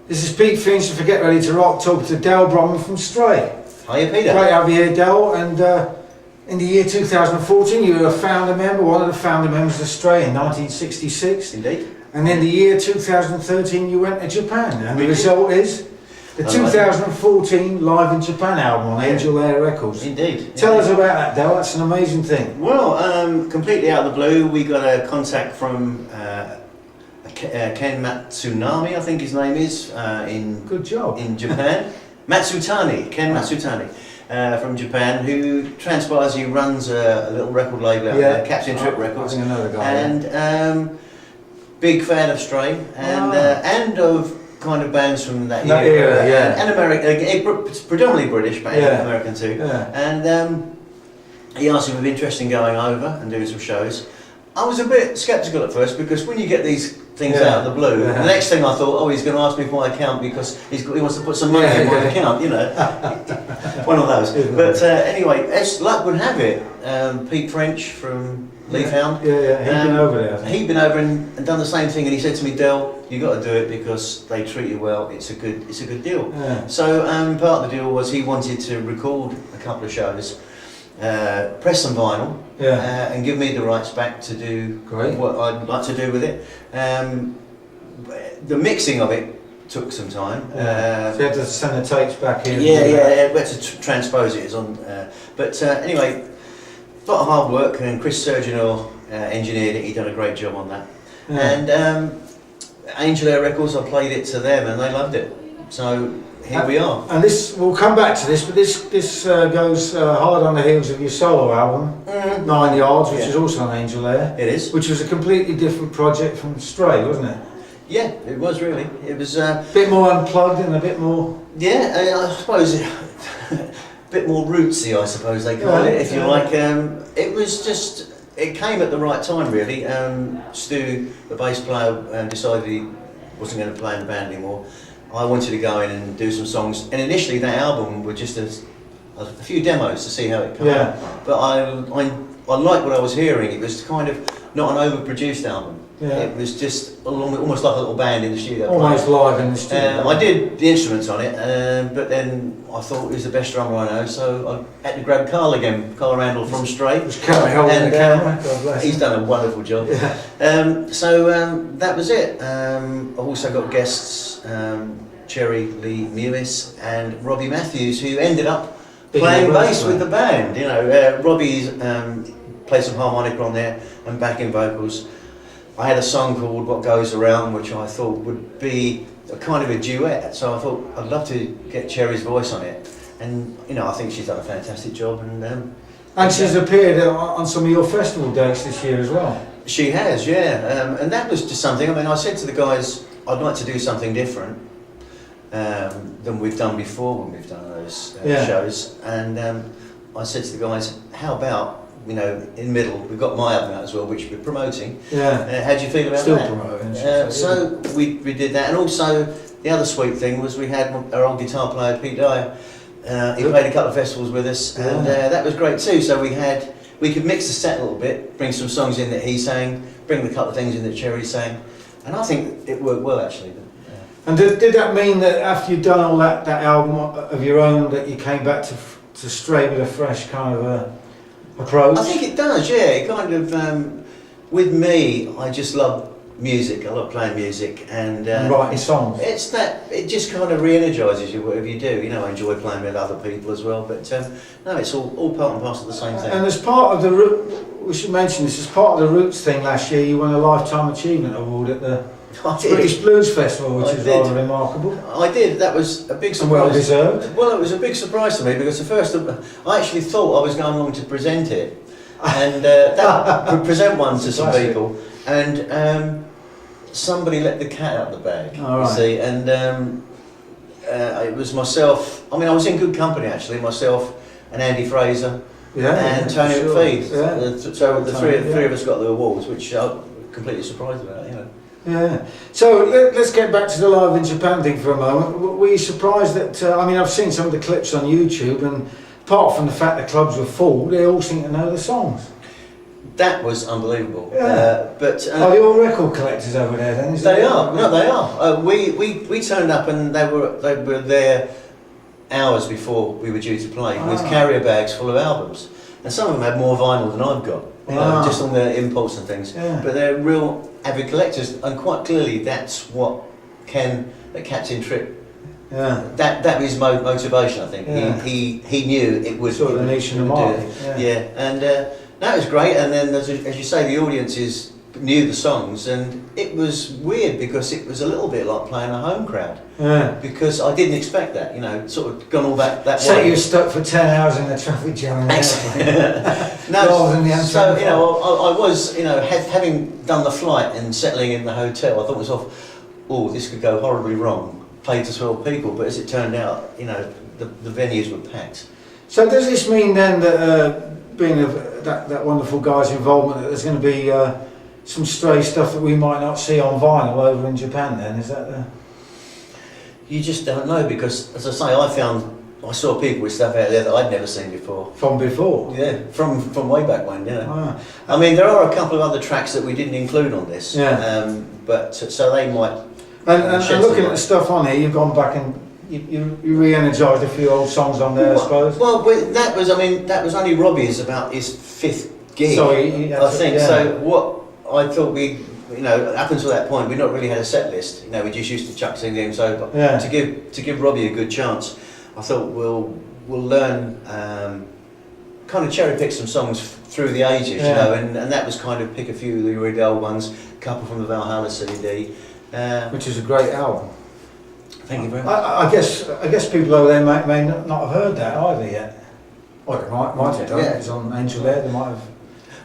This is Pete Finch for Get Ready to Rock, talking to Del Bromham from Stray. Hiya, Peter. Great to have you here, Del. And in the year 2014, you were a founder member, one of the founder members of Stray in 1966. Indeed. And in the year 2013, you went to Japan. And the result is the 2014 Live in Japan album on Angel Air Records. Indeed. Tell us about that, Del. That's an amazing thing. Well, completely out of the blue, we got a contact from Ken Matsunami, I think his name is, Good job. in Japan. Matsutani, Ken Matsutani, from Japan, who transpires he runs a little record label out there, Captain Trip Records. I think I know the guy. And big fan of Stray and of kind of bands from that era, and American, predominantly British, but American too. Yeah. And he asked if it would be interested in going over and doing some shows. I was a bit sceptical at first because when you get these things out of the blue, the next thing I thought, oh, he's going to ask me for my account because he wants to put some money in my account, you know, one of those. But anyway, as luck would have it, Pete French from Leafhound, he'd been over there. He'd been over and done the same thing, and he said to me, Del, you got to do it because they treat you well. It's a good deal. Yeah. So part of the deal was he wanted to record a couple of shows, press some vinyl, and give me the rights back to do what I'd like to do with it. The mixing of it took some time. So you had to send the tapes back in. We had to transpose it. But anyway, a lot of hard work, and Chris Surgeonor engineered it. He done a great job on that. And Angel Air Records, I played it to them, and they loved it. So here we are. And this, we'll come back to this, but this goes hard on the heels of your solo album, 9 Yards, which is also on Angel Air. It is. Which was a completely different project from Stray, wasn't it? Yeah, it was really. It was a bit more unplugged and a bit more. Yeah, I suppose a bit more rootsy, I suppose they call it, if you like. It was just. It came at the right time, really. Stu, the bass player, decided he wasn't going to play in the band anymore. I wanted to go in and do some songs, and initially that album was just a few demos to see how it came out. But I liked what I was hearing. It was kind of not an overproduced album. It was just almost like a little band in the studio. Almost live in the studio. I did the instruments on it, but then I thought he was the best drummer I know, so I had to grab Carl again, Carl Randall from Stray. He's done a wonderful job. So that was it. I've also got guests, Cherry Lee Mewis and Robbie Matthews, who ended up playing bass with the band. You know, Robbie's played some harmonica on there and backing vocals. I had a song called What Goes Around, which I thought would be a kind of a duet, so I thought I'd love to get Cherry's voice on it, and you know, I think she's done a fantastic job. And she's appeared on some of your festival dates this year as well. She has, and that was just something. I mean, I said to the guys, I'd like to do something different than we've done before when we've done those shows, and I said to the guys, how about, you know, in the middle, we've got my album out as well, which we're promoting. How do you feel about that? Promoting. So we did that, and also the other sweet thing was we had our old guitar player Pete Dyer. He played a couple of festivals with us, and that was great too. So we could mix the set a little bit, bring some songs in that he sang, bring a couple of things in that Cherry sang, and I think it worked well actually. And did that mean that after you'd done all that album of your own, that you came back to Stray with a fresh kind of approach? I think it does, it kind of, with me, I just love music, I love playing music, and writing songs. It just kind of re-energises you, whatever you do. You know, I enjoy playing with other people as well, but no, it's all part and parcel of the same thing. And as part of we should mention this, as part of the Roots thing last year, you won a Lifetime Achievement Award at the British Blues Festival, which is rather remarkable. I did. That was a big surprise. Well deserved. Well, it was a big surprise to me because I actually thought I was going along to present it, and present one to some people, and somebody let the cat out of the bag. You see, and it was myself. I mean, I was in good company actually. Myself and Andy Fraser and Tony McPhee. So the three of us got the awards, which I'm completely surprised about. You know. So let's get back to the Live in Japan thing for a moment. Were you surprised that, I mean, I've seen some of the clips on YouTube, and apart from the fact the clubs were full, they all seem to know the songs. that was unbelievable. Yeah. But are they all record collectors over there then? They are. No, they are. We turned up and they were there hours before we were due to play with carrier bags full of albums, and some of them had more vinyl than I've got. You know, just on their impulse and things. Yeah. But they're real avid collectors, and quite clearly that's what Captain Tripp. Yeah. That was his motivation, I think. Yeah. He knew it would sort of the niche in the market. Yeah, and that was great. And then, as you say, the audiences knew the songs, and it was weird because it was a little bit like playing a home crowd. Yeah. Because I didn't expect that, you know, sort of gone all that way. So you were stuck for 10 hours in the traffic jam. No, so, you know, I was, you know, having done the flight and settling in the hotel, I thought to myself, oh, this could go horribly wrong. Played to 12 people, but as it turned out, you know, the venues were packed. So does this mean then that being that wonderful guy's involvement, that there's going to be some stray stuff that we might not see on vinyl over in Japan then? Is that the... You just don't know, because, as I say, I saw people with stuff out there that I'd never seen before. From before? Yeah, from way back when, you know. Wow. I mean, there are a couple of other tracks that we didn't include on this. Yeah. But so they might... And looking at the stuff on here, you've gone back and you re-energised a few old songs on there, I suppose. Well, that was only Robbie's about his 5th gig. Sorry, I think. Yeah. So what I thought you know, up until that point, we'd not really had a set list. You know, we just used to chuck things over. Yeah. To give Robbie a good chance, I thought we'll learn, kind of cherry pick some songs through the ages, you know, and that was kind of pick a few of the really old ones, a couple from the Valhalla CD. Which is a great album. Thank you very much. I guess people over there may not have heard that either yet. Or they might have done. Yeah. It's on Angel there. They might have.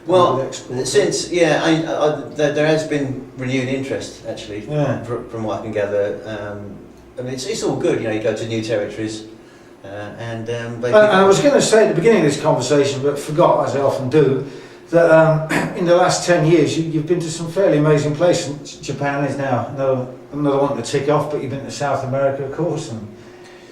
Well, since there has been renewed interest actually, from what I can gather. I mean, it's all good. You know, you go to new territories, and I was going to say at the beginning of this conversation, but forgot, as I often do, that in the last 10 years you've been to some fairly amazing places. Japan is now another one to tick off, but you've been to South America, of course, and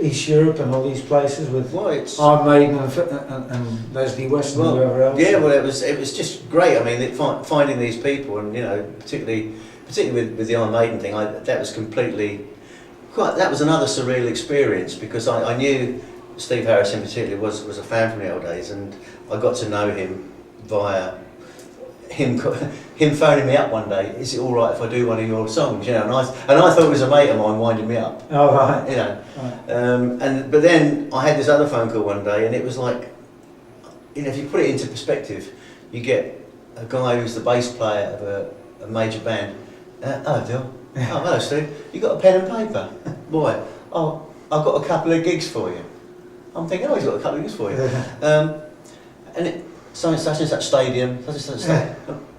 East Europe and all these places with Iron Maiden and Leslie West and whoever else. Yeah, well, it was just great. I mean, finding these people, and you know, particularly with the Iron Maiden thing, that was another surreal experience, because I knew Steve Harris in particular was a fan from the old days, and I got to know him via him phoning me up one day. Is it all right if I do one of your songs? You know, and I thought it was a mate of mine winding me up. Oh right. You know, right. But then I had this other phone call one day, and it was like, you know, if you put it into perspective, you get a guy who's the bass player of a major band. Hello, Dill. Oh, hello, Steve. You got a pen and paper? Boy, oh, I've got a couple of gigs for you. I'm thinking, oh, he's got a couple of gigs for you. And such and such stadium, such and such stadium.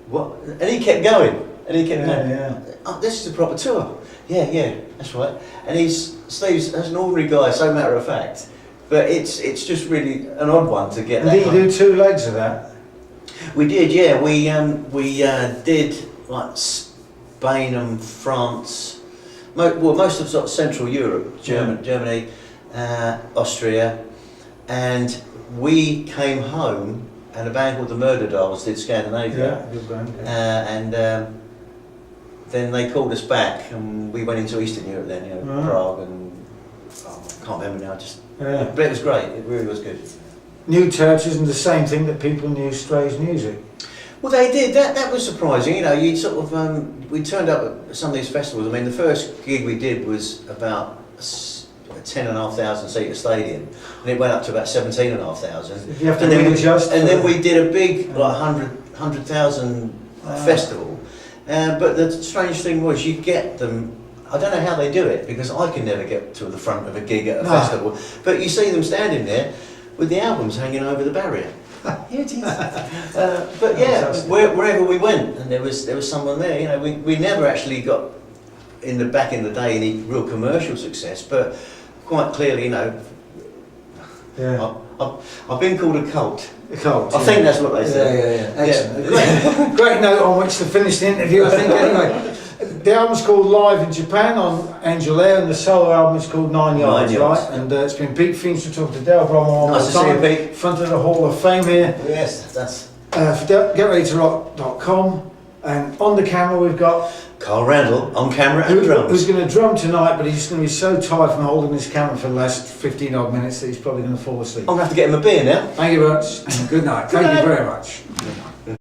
What? And he kept going. Yeah. Oh, this is a proper tour. Yeah, that's right. And Steve's an ordinary guy, so matter of fact. But it's just really an odd one to get. And did you do 2 legs of that? We did, yeah. We did like Spain and France. Most of sort of Central Europe, Germany, Austria, and we came home. And a band called the Murder Dolls did Scandinavia. Yeah, good band. Yeah. Then they called us back, and we went into Eastern Europe then, you know, Prague and I can't remember now. But it was great. It really was good. New territories, and the same thing that people knew Stray's music. Well, they did. That was surprising. You know, you sort of we turned up at some of these festivals. I mean, the first gig we did was about a 10,500 seater stadium, and it went up to about 17,500. You have to readjust. And then we did a big, like 100,000 festival. But the strange thing was, you get them. I don't know how they do it, because I can never get to the front of a gig at a festival. But you see them standing there with the albums hanging over the barrier. Here it is. But yeah, wherever we went, and there was someone there. You know, we never actually got back in the day any real commercial success, but quite clearly, you know, I've been called a cult. A cult. I think that's what they say. Yeah. Excellent. Great note on which to finish the interview, I think. Anyway, the album's called Live in Japan on Angel Air, and the solo album is called 9 Yards, right? And it's been Pete Feenstra talking to Dale Bromham all the time. Nice to see you, Pete. Front of the Hall of Fame here. Yes, that's for getreadytorock.com, and on the camera we've got Carl Randall on camera and drums. who's going to drum tonight, but he's going to be so tired from holding this camera for the last 15 odd minutes that he's probably going to fall asleep. I'm going to have to get him a beer now. Thank you very much. Good night. Thank you very much.